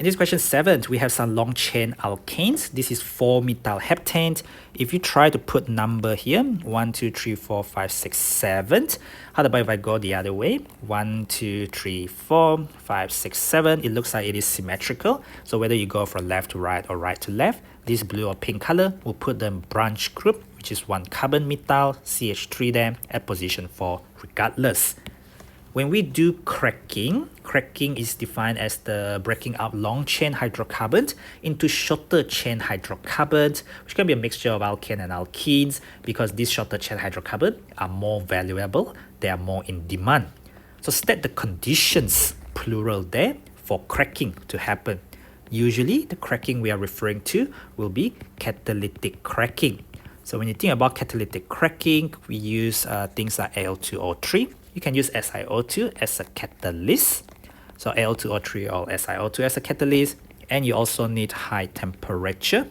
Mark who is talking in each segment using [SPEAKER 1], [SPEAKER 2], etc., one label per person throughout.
[SPEAKER 1] In this question 7, we have some long chain alkanes. This is 4-methyl heptane. If you try to put number here, 1, 2, 3, 4, 5, 6, 7. How about if I go the other way? 1, 2, 3, 4, 5, 6, 7. It looks like it is symmetrical. So whether you go from left to right or right to left, this blue or pink color will put the branch group, which is 1 carbon methyl CH3 there at position 4 regardless. When we do cracking is defined as the breaking up long chain hydrocarbons into shorter chain hydrocarbons, which can be a mixture of alkane and alkenes, because these shorter chain hydrocarbons are more valuable, they are more in demand. So state the conditions, plural there, for cracking to happen. Usually the cracking we are referring to will be catalytic cracking. So when you think about catalytic cracking, we use things like Al2O3. You can use SiO2 as a catalyst. So Al2O3 or SiO2 as a catalyst. And you also need high temperature,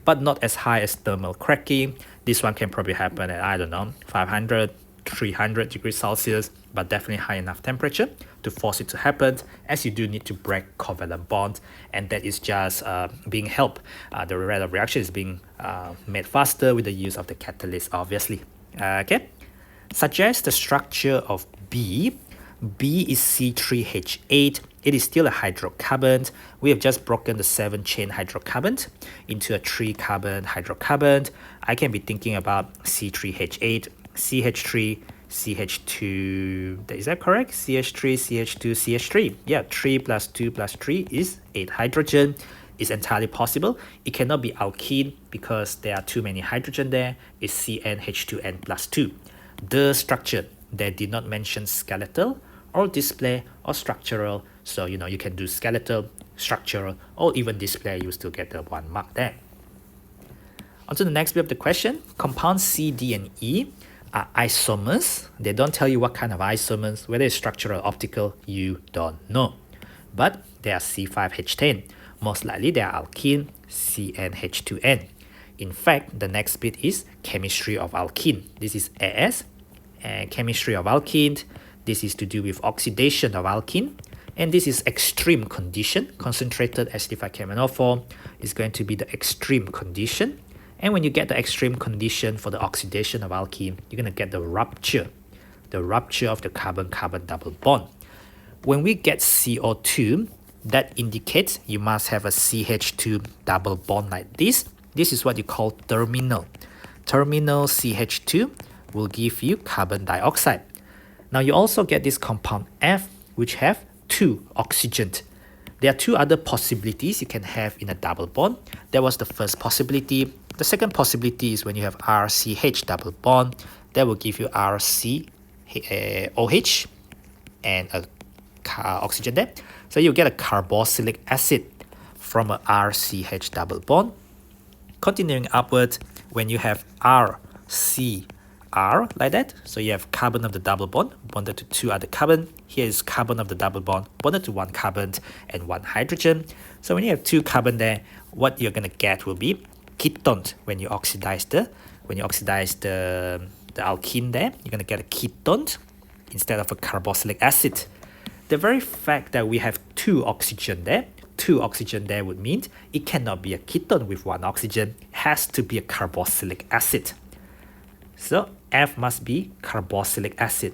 [SPEAKER 1] but not as high as thermal cracking. This one can probably happen at, I don't know, 500, 300 degrees Celsius, but definitely high enough temperature to force it to happen, as you do need to break covalent bonds, and that is just being helped. The rate of reaction is being made faster with the use of the catalyst, obviously. Okay. Suggest the structure of B. B is C3H8. It is still a hydrocarbon. We have just broken the 7-chain hydrocarbon into a 3-carbon hydrocarbon. I can be thinking about C3H8, CH3, CH2. Is that correct? CH3, CH2, CH3. Yeah, 3 plus 2 plus 3 is 8 hydrogen. It's entirely possible. It cannot be alkene because there are too many hydrogen there. It's CnH2n plus 2. The structure, they did not mention skeletal or display or structural. So, you can do skeletal, structural, or even display. You still get the 1 mark there. On to the next bit of the question. Compounds C, D, and E are isomers. They don't tell you what kind of isomers, whether it's structural or optical, you don't know. But they are C5H10. Most likely they are alkene, CnH2n. In fact, the next bit is chemistry of alkene. This is AS, and chemistry of alkene. This is to do with oxidation of alkene. And this is extreme condition. Concentrated acidified KMnO4 is going to be the extreme condition. And when you get the extreme condition for the oxidation of alkene, you're going to get the rupture of the carbon-carbon double bond. When we get CO2, that indicates you must have a CH2 double bond like this. This is what you call terminal. Terminal CH2 will give you carbon dioxide. Now you also get this compound F, which have 2 oxygens. There are 2 other possibilities you can have in a double bond. That was the first possibility. The second possibility is when you have RCH double bond, that will give you RCOH and a oxygen there. So you get a carboxylic acid from a RCH double bond. Continuing upwards, when you have RCR like that, so you have carbon of the double bond bonded to 2 other carbon. Here is carbon of the double bond bonded to 1 carbon and 1 hydrogen. So when you have 2 carbon there, what you're going to get will be ketone. When you oxidize the alkene there, you're going to get a ketone instead of a carboxylic acid. The very fact that we have 2 oxygen there, 2 oxygen there would mean it cannot be a ketone with 1 oxygen. It has to be a carboxylic acid. So F must be carboxylic acid.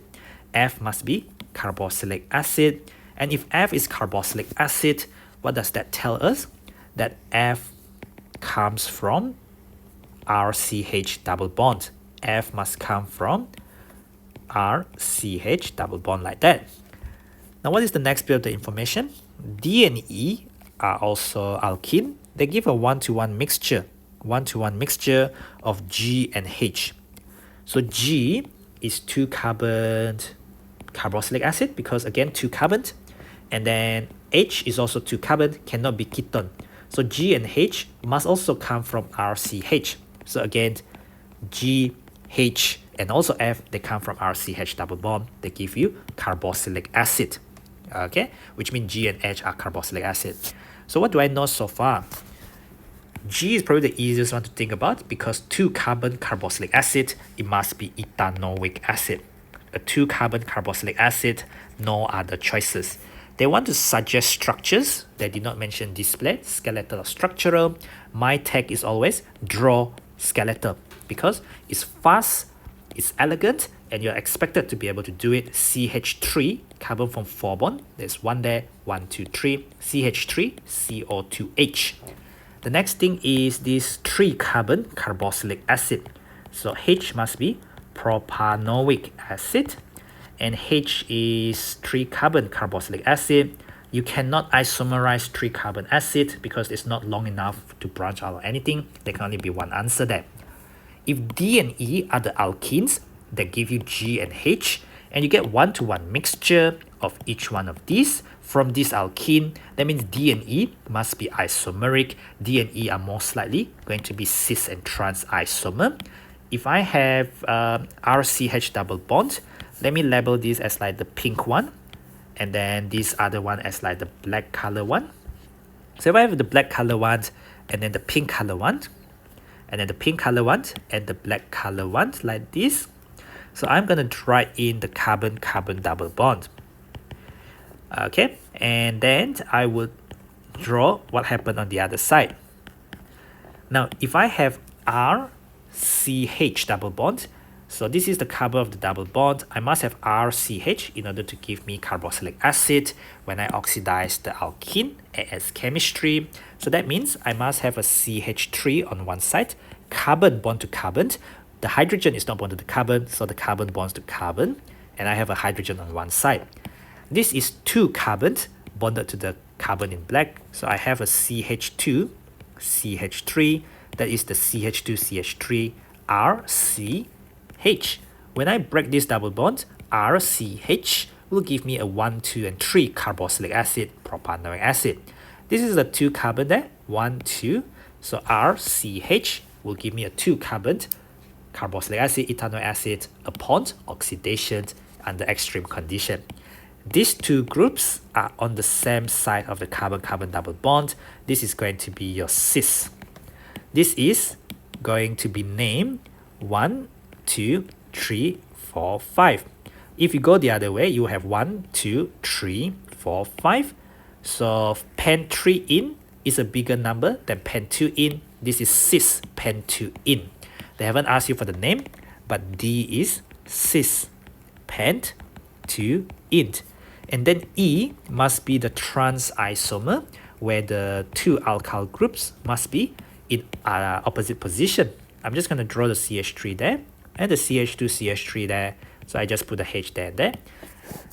[SPEAKER 1] F must be carboxylic acid. And if F is carboxylic acid, what does that tell us? That F comes from RCH double bond. F must come from RCH double bond like that. Now what is the next bit of the information? D and E are also alkene. They give a 1-to-1 mixture. 1-to-1 mixture of G and H. So G is 2 carbon carboxylic acid because again 2 carbon, and then H is also 2 carbon, cannot be ketone. So G and H must also come from RCH. So again G, H, and also F, they come from RCH double bond. They give you carboxylic acid. Okay, which means G and H are carboxylic acid. So what do I know so far? G is probably the easiest one to think about because 2 carbon carboxylic acid, it must be ethanoic acid. A 2 carbon carboxylic acid, no other choices. They want to suggest structures. They did not mention display, skeletal or structural. My tag is always draw skeletal because it's fast, it's elegant, and you're expected to be able to do it. CH3, carbon from 4 bond. There's one there, 1, 2, 3. CH3, CO2H. The next thing is this 3 carbon carboxylic acid. So H must be propanoic acid, and H is 3 carbon carboxylic acid. You cannot isomerize 3 carbon acid because it's not long enough to branch out or anything. There can only be one answer there. If D and E are the alkenes that give you G and H, and you get 1-to-1 mixture of each one of these from this alkene, that means D and E must be isomeric. D and E are most likely going to be cis and trans isomer. If I have RCH double bond, let me label this as like the pink one, and then this other one as like the black color one. So if I have the black color one, and then the pink color one, and then the pink color one, and the black color one, like this. So I'm going to write in the carbon-carbon double bond. Okay, and then I would draw what happened on the other side. Now, if I have RCH double bond, so this is the carbon of the double bond, I must have RCH in order to give me carboxylic acid when I oxidize the alkene as chemistry. So that means I must have a CH3 on one side, carbon bond to carbon. The hydrogen is not bonded to carbon, so the carbon bonds to carbon, and I have a hydrogen on one side. This is 2 carbons bonded to the carbon in black, so I have a CH2, CH3, that is the CH2, CH3, RCH. When I break this double bond, RCH will give me a 1, 2, and 3 carboxylic acid, propanoic acid. This is the 2 carbon there, 1, 2, so RCH will give me a 2 carbon carboxylic acid, ethanoic acid upon oxidation under extreme condition. These 2 groups are on the same side of the carbon-carbon double bond. This is going to be your cis. This is going to be named 1, 2, 3, 4, 5. If you go the other way, you have 1, 2, 3, 4, 5. So pen 3 in is a bigger number than pen 2 in. This is cis pen 2 in. They haven't asked you for the name, but D is cis pent 2 in. And then E must be the trans isomer, where the 2 alkyl groups must be in opposite position. I'm just going to draw the CH3 there and the CH2 CH3 there. So I just put the H there and there.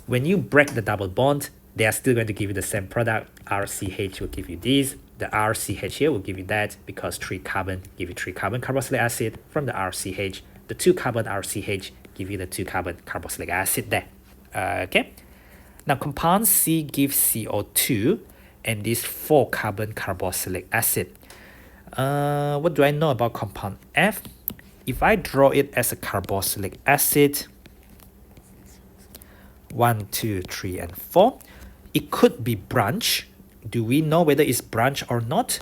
[SPEAKER 1] When you break the double bond, they are still going to give you the same product. RCH will give you this. The RCH here will give you that because 3 carbon give you 3 carbon carboxylic acid from the RCH. The 2 carbon RCH give you the 2 carbon carboxylic acid there. Okay. Now compound C gives CO2 and this 4 carbon carboxylic acid. What do I know about compound F? If I draw it as a carboxylic acid, 1, 2, 3, and 4, it could be branch. Do we know whether it's branch or not?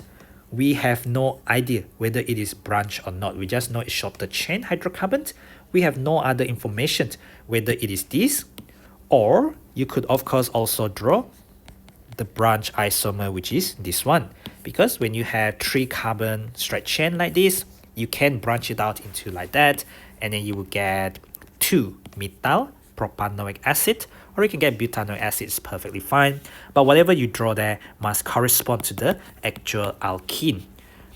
[SPEAKER 1] We have no idea whether it is branch or not. We just know it's shorter chain hydrocarbon. We have no other information whether it is this, or you could of course also draw the branch isomer, which is this one, because when you have 3 carbon straight chain like this, you can branch it out into like that, and then you will get 2 methyl propanoic acid, or you can get butanoic acid. It's perfectly fine, but whatever you draw there must correspond to the actual alkene.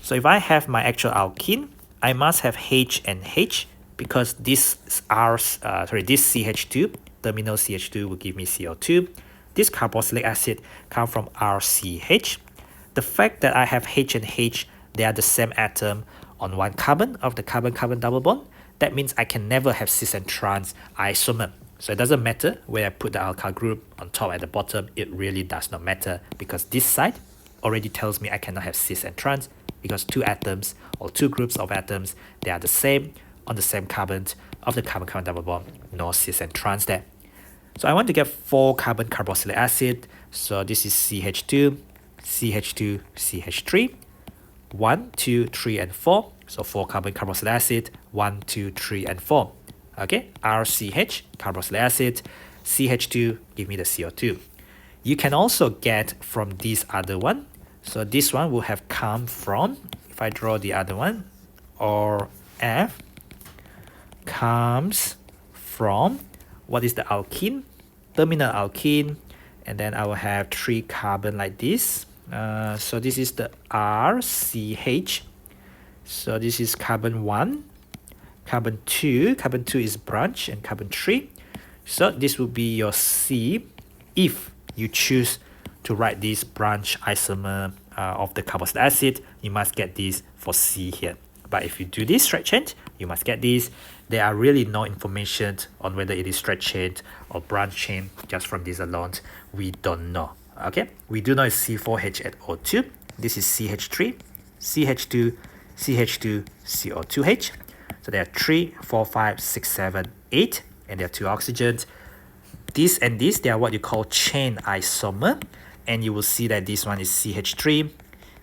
[SPEAKER 1] So if I have my actual alkene, I must have H and H, because this this CH2, terminal CH2 will give me CO2. This carboxylic acid comes from RCH. The fact that I have H and H, they are the same atom on one carbon of the carbon-carbon double bond. That means I can never have cis and trans isomer. So it doesn't matter where I put the alkyl group on top at the bottom. It really does not matter, because this side already tells me I cannot have cis and trans, because 2 atoms or 2 groups of atoms, they are the same on the same carbon of the carbon-carbon double bond. No cis and trans there. So I want to get 4 carbon carboxylic acid. So this is CH2, CH2, CH3, 1, 2, 3, and 4. So 4 carbon carboxylic acid, 1, 2, 3, and 4. Okay, RCH, carboxylic acid, CH2, give me the CO2. You can also get from this other one. So this one will have come from, if I draw the other one, or F comes from, what is the alkene? Terminal alkene. And then I will have 3 carbon like this. So this is the RCH. So this is carbon 1, carbon 2 is branch, and carbon 3. So this will be your C if you choose to write this branch isomer of the carboxylic acid. You must get this for C here. But if you do this straight chain, you must get this. There are really no information on whether it is straight chain or branch chain. Just from this alone, we don't know. Okay, we do know it's C4H at O2. This is CH3, CH2, CH2, CO2H. So there are 3, 4, 5, 6, 7, 8, and there are 2 oxygens. This and this, they are what you call chain isomer. And you will see that this one is CH3,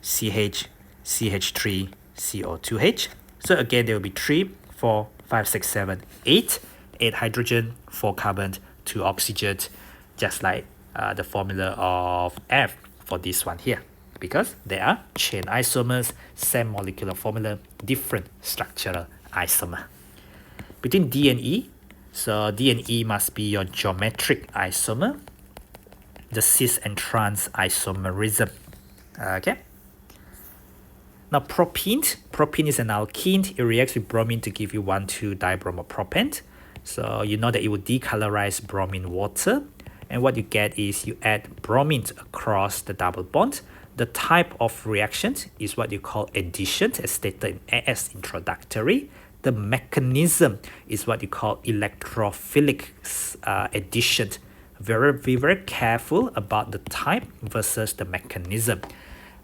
[SPEAKER 1] CH, CH3, CO2H. So again, there will be 3, 4, 5, 6, 7, 8. 8 hydrogen, 4 carbon, 2 oxygen, just like the formula of F for this one here. Because they are chain isomers, same molecular formula, different structural isomer. Between D and E, so D and E must be your geometric isomer, the cis and trans isomerism. Okay. Now propene is an alkene. It reacts with bromine to give you 1,2-dibromopropane. So you know that it will decolorize bromine water. And what you get is you add bromine across the double bond. The type of reaction is what you call addition, as stated in AS introductory. The mechanism is what you call electrophilic addition. Be very careful about the type versus the mechanism.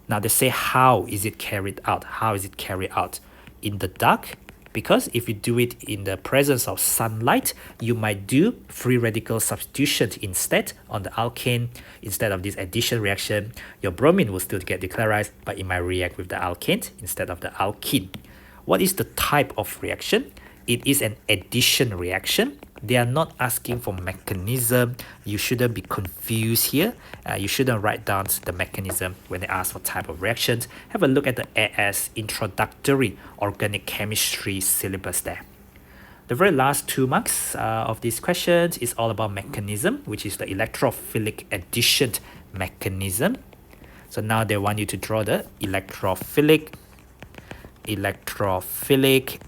[SPEAKER 1] Now they say, how is it carried out? How is it carried out? In the dark? Because if you do it in the presence of sunlight, you might do free radical substitution instead on the alkane. Instead of this addition reaction, your bromine will still get decolorized, but it might react with the alkane instead of the alkene. What is the type of reaction? It is an addition reaction. They are not asking for mechanism. You shouldn't be confused here. You shouldn't write down the mechanism when they ask for type of reactions. Have a look at the AS introductory organic chemistry syllabus there. The very last 2 marks of these questions is all about mechanism, which is the electrophilic addition mechanism. So now they want you to draw the electrophilic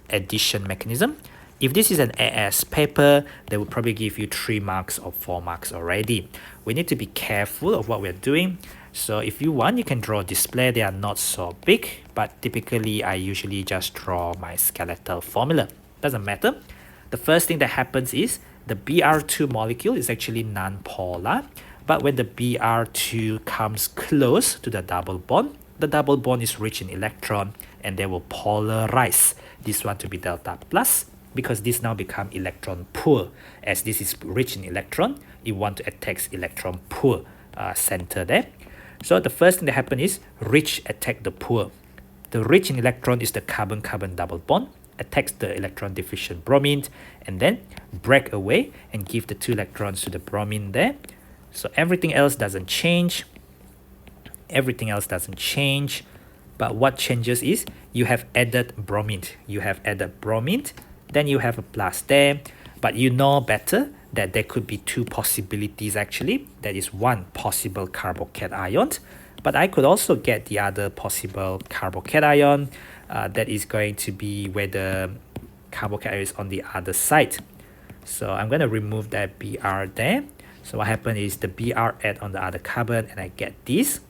[SPEAKER 1] addition mechanism. If this is an AS paper, they will probably give you 3 marks or 4 marks already. We need to be careful of what we're doing. So if you want, you can draw a display. They are not so big, but typically I usually just draw my skeletal formula. Doesn't matter. The first thing that happens is the Br2 molecule is actually non-polar, but when the Br2 comes close to the double bond is rich in electron, and they will polarize this one to be delta plus, because this now become electron poor. As this is rich in electron, you want to attack electron poor center there. So the first thing that happens is rich attack the poor. The rich in electron is the carbon-carbon double bond, attacks the electron deficient bromine, and then break away and give the 2 electrons to the bromine there. So everything else doesn't change. But what changes is you have added bromine. Then you have a plus there. But you know better that there could be 2 possibilities actually. That is 1 possible carbocation. But I could also get the other possible carbocation. That is going to be where the carbocation is on the other side. So I'm going to remove that Br there. So what happens is the Br add on the other carbon and I get this.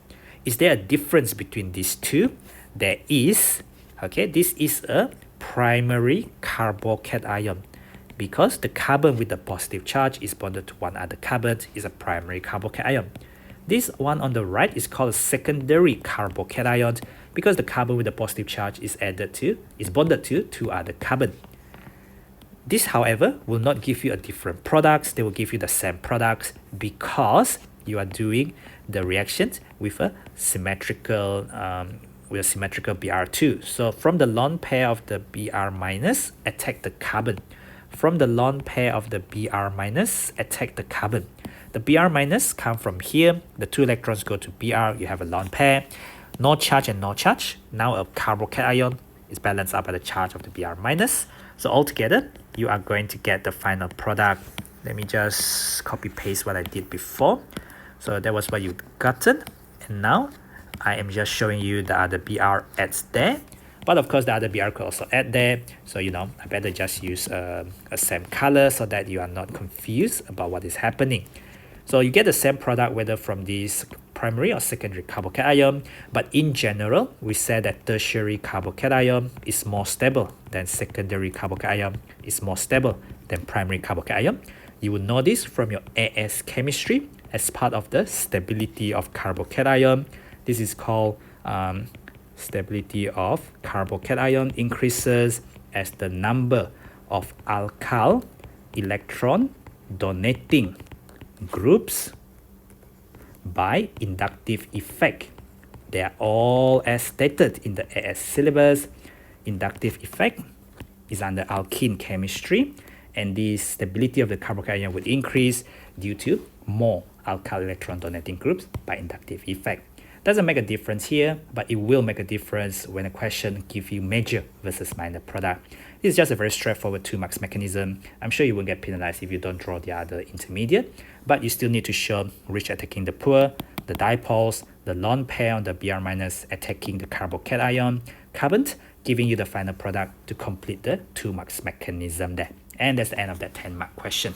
[SPEAKER 1] Is there a difference between these 2? There is. Okay, this is a primary carbocation because the carbon with the positive charge is bonded to one other carbon is a primary carbocation. This one on the right is called a secondary carbocation because the carbon with the positive charge is bonded to 2 other carbon. This, however, will not give you a different products. They will give you the same products because you are doing the reactions with a symmetrical Br2. So from the lone pair of the Br minus, attack the carbon. From the lone pair of the Br minus, attack the carbon. The Br minus come from here. The 2 electrons go to Br. You have a lone pair. No charge and no charge. Now a carbocation is balanced out by the charge of the Br minus. So altogether, you are going to get the final product. Let me just copy paste what I did before. So that was what you gotten. And now I am just showing you the other Br adds there. But of course, the other Br could also add there. So, I better just use a same color so that you are not confused about what is happening. So you get the same product whether from this primary or secondary carbocation. But in general, we said that tertiary carbocation is more stable than secondary carbocation is more stable than primary carbocation. You will know this from your AS chemistry as part of the stability of carbocation. This is called stability of carbocation increases as the number of alkyl electron donating groups by inductive effect. They are all as stated in the AS syllabus. Inductive effect is under alkene chemistry, and the stability of the carbocation would increase due to more alkyl electron donating groups by inductive effect. Doesn't make a difference here, but it will make a difference when a question gives you major versus minor product. This is just a very straightforward 2 marks mechanism. I'm sure you won't get penalized if you don't draw the other intermediate, but you still need to show rich attacking the poor, the dipoles, the lone pair on the Br minus attacking the carbocation, carbon, giving you the final product to complete the 2 marks mechanism there. And that's the end of that 10 mark question.